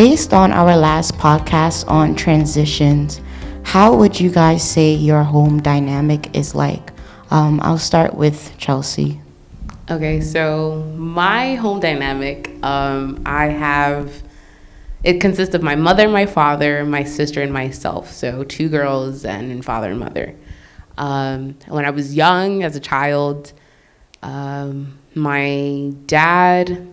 based on our last podcast on transitions, how would you guys say your home dynamic is like? I'll start with Chelsea. Okay, so my home dynamic, it consists of my mother, my father, my sister, and myself. So two girls and father and mother. When I was young, as a child, my dad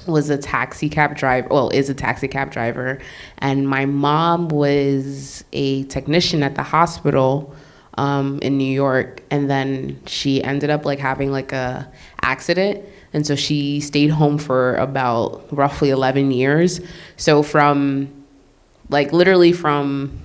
was a taxi cab driver, well, is a taxi cab driver, and my mom was a technician at the hospital in New York, and then she ended up like having like a accident, and so she stayed home for about roughly 11 years. So from like literally from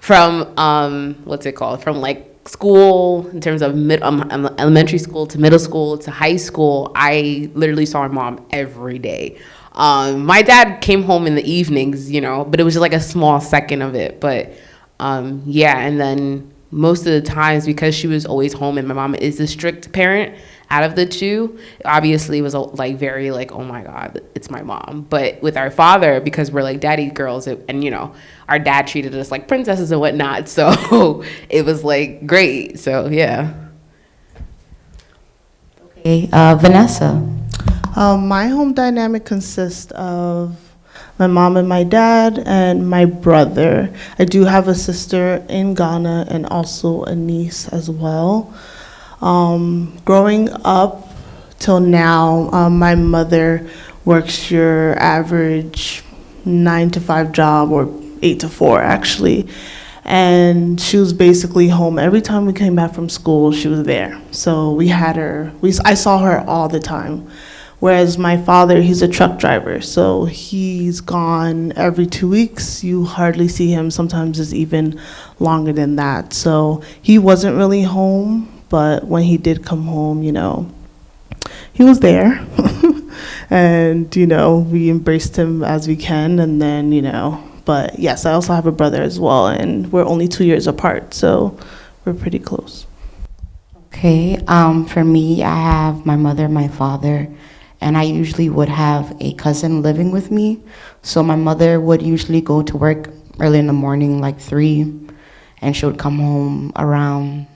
what's it called, from like school in terms of elementary school to middle school to high school, I literally saw my mom every day. My dad came home in the evenings, but it was just like a small second of it. But yeah, and then most of the times, because she was always home and my mom is the strict parent out of the two, obviously it was like very like, oh my God, it's my mom. But with our father, because we're like daddy girls, and our dad treated us like princesses and whatnot, so it was like great. So yeah. Okay, Vanessa. My home dynamic consists of my mom and my dad and my brother. I do have a sister in Ghana and also a niece as well. Growing up till now, my mother works your average 9 to 5 job, or 8 to 4 actually. And she was basically home every time we came back from school. She was there, so we had her. I saw her all the time. Whereas my father, he's a truck driver, so he's gone every 2 weeks. You hardly see him. Sometimes it's even longer than that. So he wasn't really home, but when he did come home, he was there. And, we embraced him as we can. And then, but yes, I also have a brother as well, and we're only 2 years apart, so we're pretty close. Okay, for me, I have my mother, my father, and I usually would have a cousin living with me. So my mother would usually go to work early in the morning, like 3, and she would come home around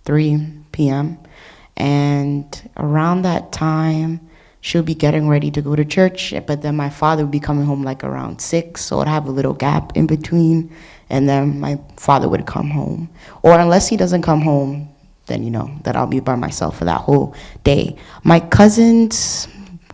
3 p.m. And around that time, she would be getting ready to go to church, but then my father would be coming home like around 6, so I'd have a little gap in between, and then my father would come home. Or unless he doesn't come home, then that I'll be by myself for that whole day. My cousins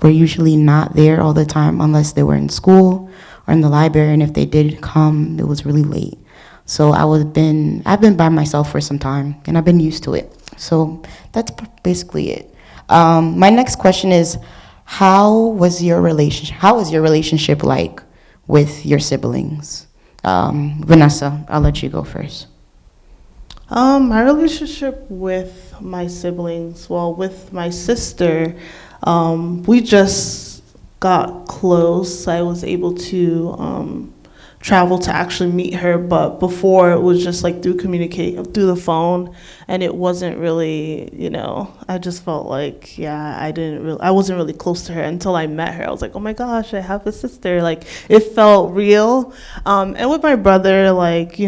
were usually not there all the time unless they were in school or in the library, and if they did come, it was really late. So I've been by myself for some time, and I've been used to it. So that's basically it. My next question is, how was your relationship like with your siblings? Vanessa, I'll let you go first. My relationship with my siblings, well, with my sister, we just got close. I was able to travel to actually meet her, but before it was just like through the phone, and it wasn't really, I just felt like, I wasn't really close to her until I met her. I was like, oh my gosh, I have a sister. Like, it felt real. And with my brother, like,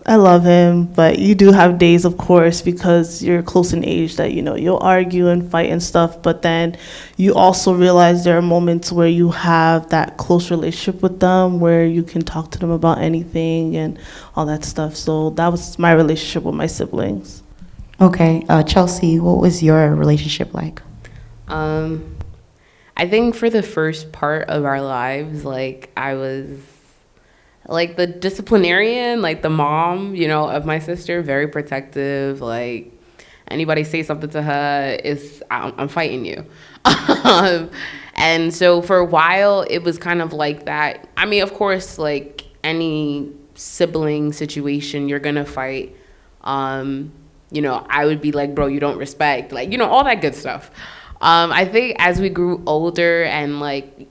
I love him, but you do have days, of course, because you're close in age that, you'll argue and fight and stuff, but then you also realize there are moments where you have that close relationship with them where you can talk to them about anything and all that stuff. So that was my relationship with my siblings. Okay, Chelsea, what was your relationship like? I think for the first part of our lives, like I was like the disciplinarian, like the mom, of my sister, very protective. Like anybody say something to her, I'm fighting you. And so for a while, it was kind of like that. I mean, of course, like any sibling situation, you're gonna fight. I would be like, bro, you don't respect, like, all that good stuff. I think as we grew older and like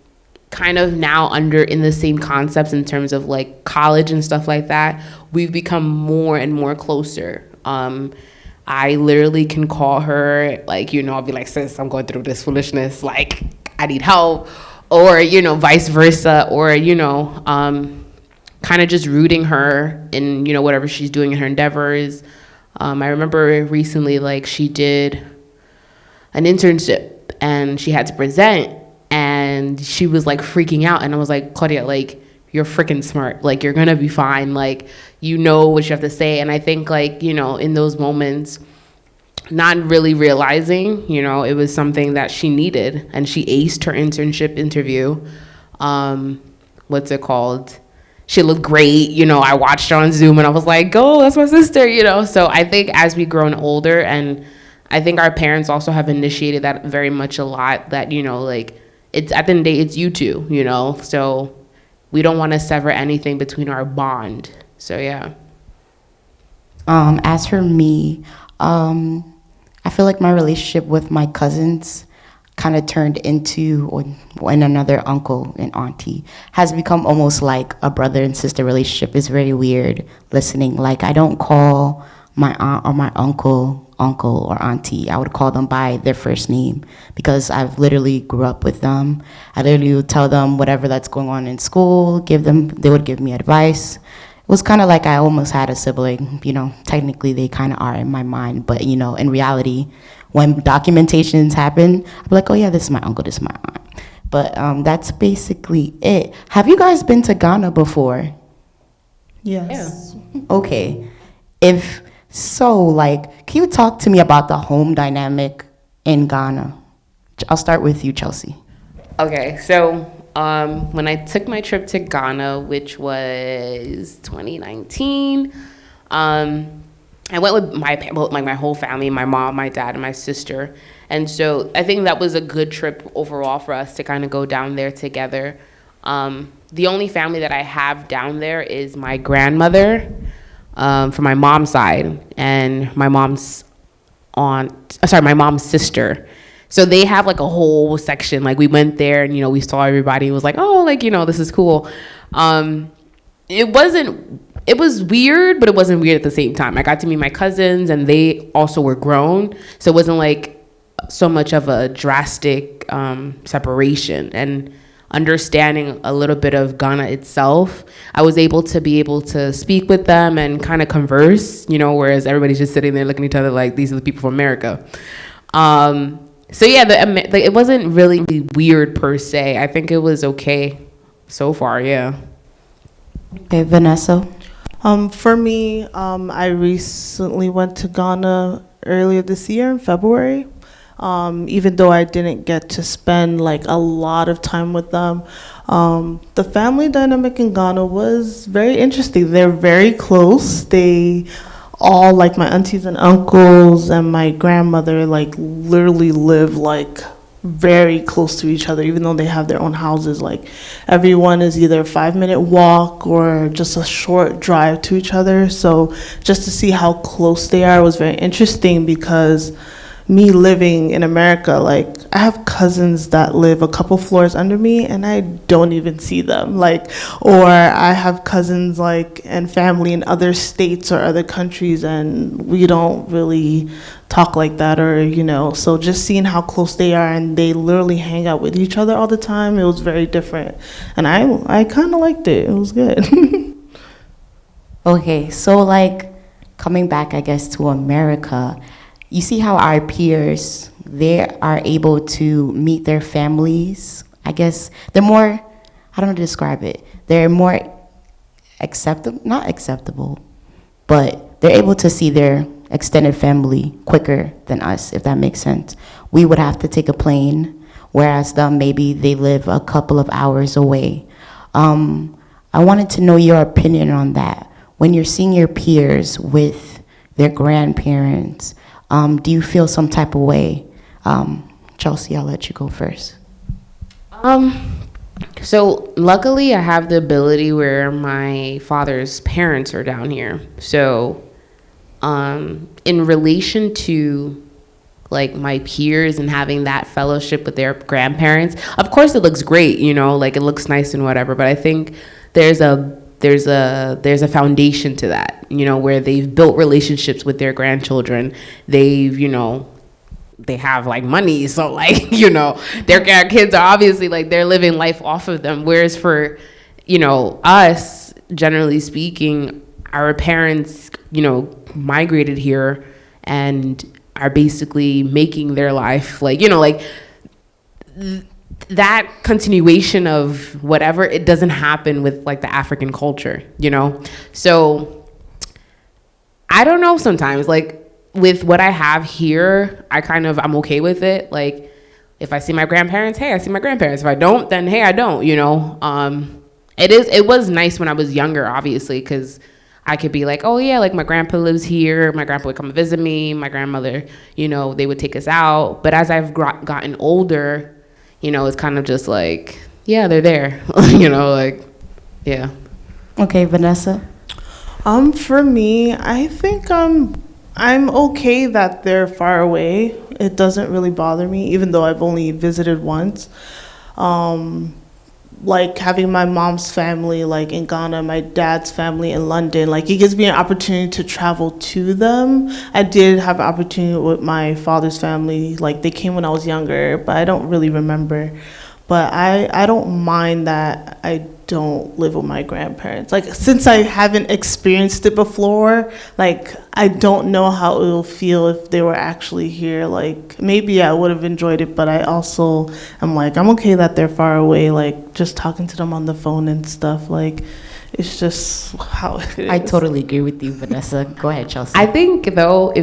kind of now under in the same concepts in terms of like college and stuff like that, we've become more and more closer. I literally can call her, like, I'll be like, sis, I'm going through this foolishness, like I need help. or, you know, vice versa, or, you know, kind of just rooting her in, you know, whatever she's doing in her endeavors. I remember recently, like, she did an internship and she had to present, and she was like freaking out, and I was like, Claudia, like, you're freaking smart, like, you're gonna be fine, like, you know what you have to say. And I think, like, you know, in those moments, not really realizing, you know, it was something that she needed, and she aced her internship interview. What's it called? She looked great, you know, I watched her on Zoom and I was like, oh, that's my sister, you know. So I think as we grown older, and I think our parents also have initiated that very much a lot, that, you know, like, it's at the end of the day, it's you two, you know, so we don't want to sever anything between our bond. So yeah. As for me, I feel like my relationship with my cousins kind of turned into, when another uncle and auntie, has become almost like a brother and sister relationship. It's very weird listening. Like, I don't call my aunt or my uncle or auntie. I would call them by their first name, because I've literally grew up with them. I literally would tell them whatever that's going on in school, they would give me advice. It was kind of like I almost had a sibling, you know. Technically, they kind of are in my mind, but, you know, in reality, when documentations happen, I'm like, oh yeah, this is my uncle, this is my aunt. But that's basically it. Have you guys been to Ghana before? Yes. Okay. If so, like, can you talk to me about the home dynamic in Ghana? I'll start with you, Chelsea. Okay, so when I took my trip to Ghana, which was 2019, I went with my whole family, my mom, my dad, and my sister. And so I think that was a good trip overall for us to kind of go down there together. The only family that I have down there is my grandmother, from my mom's side, and my mom's sister. So they have like a whole section. Like, we went there and, you know, we saw everybody. It was like, oh, like, you know, this is cool. It was weird, but it wasn't weird at the same time. I got to meet my cousins, and they also were grown. So it wasn't like so much of a drastic separation. And understanding a little bit of Ghana itself, I was able to speak with them and kind of converse, you know, whereas everybody's just sitting there looking at each other like, these are the people from America. So yeah, it wasn't really weird per se. I think it was okay so far, yeah. Okay, Vanessa. For me, I recently went to Ghana earlier this year in February. Even though I didn't get to spend like a lot of time with them, the family dynamic in Ghana was very interesting. They're very close. They all, like my aunties and uncles and my grandmother, like literally live like very close to each other, even though they have their own houses. Like, everyone is either a 5-minute walk or just a short drive to each other. So just to see how close they are was very interesting, because me living in America, like, I have cousins that live a couple floors under me and I don't even see them. Like, or I have cousins, like, and family in other states or other countries, and we don't really talk like that, or, you know. So just seeing how close they are, and they literally hang out with each other all the time, it was very different. And I kind of liked it. It was good. Okay, so, like, coming back, I guess, to America, you see how our peers, they are able to meet their families. I guess they're more, I don't know how to describe it. They're more not acceptable, but they're able to see their extended family quicker than us, if that makes sense. We would have to take a plane, whereas them, maybe they live a couple of hours away. I wanted to know your opinion on that. When you're seeing your peers with their grandparents, do you feel some type of way? Chelsea, I'll let you go first. So luckily I have the ability where my father's parents are down here. So in relation to like my peers and having that fellowship with their grandparents, of course it looks great, you know, like it looks nice and whatever, but I think there's a foundation to that, you know, where they've built relationships with their grandchildren. They've, you know, they have like money, so like their kids are obviously like they're living life off of them, whereas for us, generally speaking, our parents migrated here and are basically making their life like that continuation of whatever, it doesn't happen with like the African culture, so I don't know, sometimes like with what I have here, I'm okay with it. Like if I see my grandparents, hey, I see my grandparents. If I don't, then hey, I don't, It was nice when I was younger, obviously, because I could be like, oh yeah, like my grandpa lives here. My grandpa would come visit me. My grandmother, they would take us out. But as I've gotten older, it's kind of just like, yeah, they're there, like, yeah. Okay, Vanessa? For me, I think I'm okay that they're far away. It doesn't really bother me, even though I've only visited once. Like having my mom's family like in Ghana, my dad's family in London, like it gives me an opportunity to travel to them. I did have an opportunity with my father's family, like they came when I was younger, but I don't really remember. But I don't mind that I don't live with my grandparents. Like since I haven't experienced it before, like I don't know how it will feel if they were actually here. Like maybe I would have enjoyed it, but I also am like, I'm okay that they're far away, like just talking to them on the phone and stuff. Like it's just how it is. I totally agree with you, Vanessa. Go ahead, Chelsea. I think though,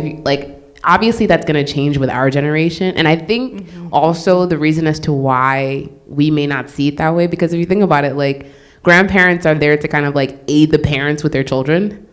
obviously that's going to change with our generation, and I think also the reason as to why we may not see it that way, because if you think about it, like grandparents are there to kind of like aid the parents with their children,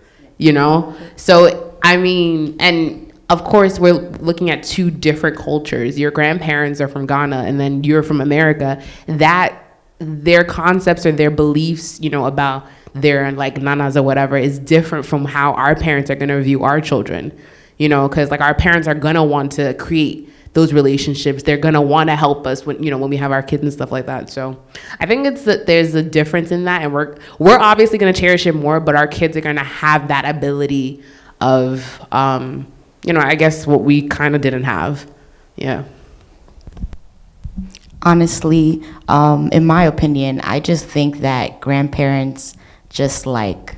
so I mean, and of course we're looking at two different cultures. Your grandparents are from Ghana and then you're from America. That their concepts or their beliefs, about their like nanas or whatever is different from how our parents are going to view our children. Because like our parents are gonna want to create those relationships. They're gonna want to help us when when we have our kids and stuff like that. So I think it's that there's a difference in that, and we're obviously gonna cherish it more. But our kids are gonna have that ability of I guess what we kind of didn't have. Yeah. Honestly, in my opinion, I just think that grandparents just like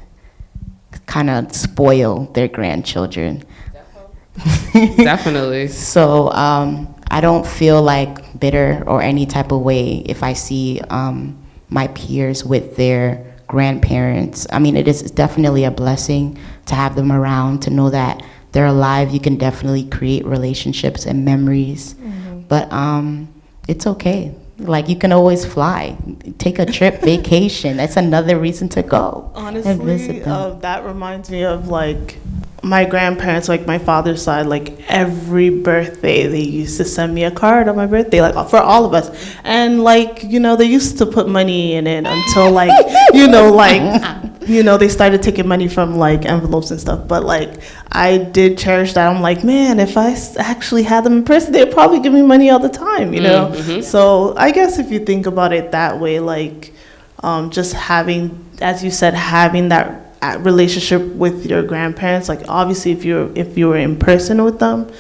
kind of spoil their grandchildren. Definitely. So I don't feel like bitter or any type of way if I see my peers with their grandparents. I mean, it is definitely a blessing to have them around, to know that they're alive. You can definitely create relationships and memories. But it's okay. Like you can always fly, take a trip, vacation. That's another reason to go. Honestly, and visit them. that reminds me of like my grandparents, like my father's side, like every birthday they used to send me a card on my birthday, like for all of us. And like, they used to put money in it until like, they started taking money from like envelopes and stuff. But like, I did cherish that. I'm like, man, if I actually had them in person, they'd probably give me money all the time, So I guess if you think about it that way, like just having, as you said, having that relationship with your grandparents, like obviously if you were in person with them,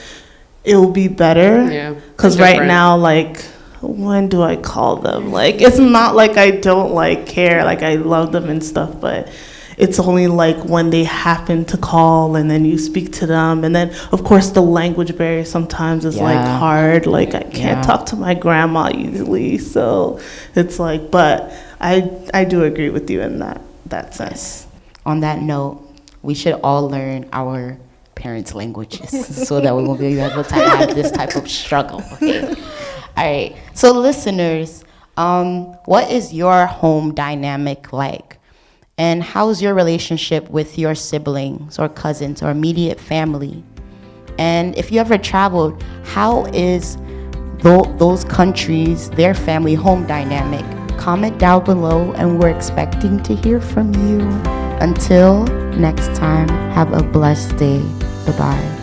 it will be better. Yeah. Because right now, like, when do I call them? Like, it's not like I don't like care, like I love them and stuff, but it's only like when they happen to call and then you speak to them, and then of course the language barrier sometimes is like hard. Like I can't talk to my grandma easily, so it's like. But I do agree with you in that sense. On that note, we should all learn our parents' languages so that we won't be able to have this type of struggle. Okay. All right. So listeners, what is your home dynamic like? And how's your relationship with your siblings or cousins or immediate family? And if you ever traveled, how is those countries, their family home dynamic? Comment down below, and we're expecting to hear from you. Until next time, have a blessed day. Bye-bye.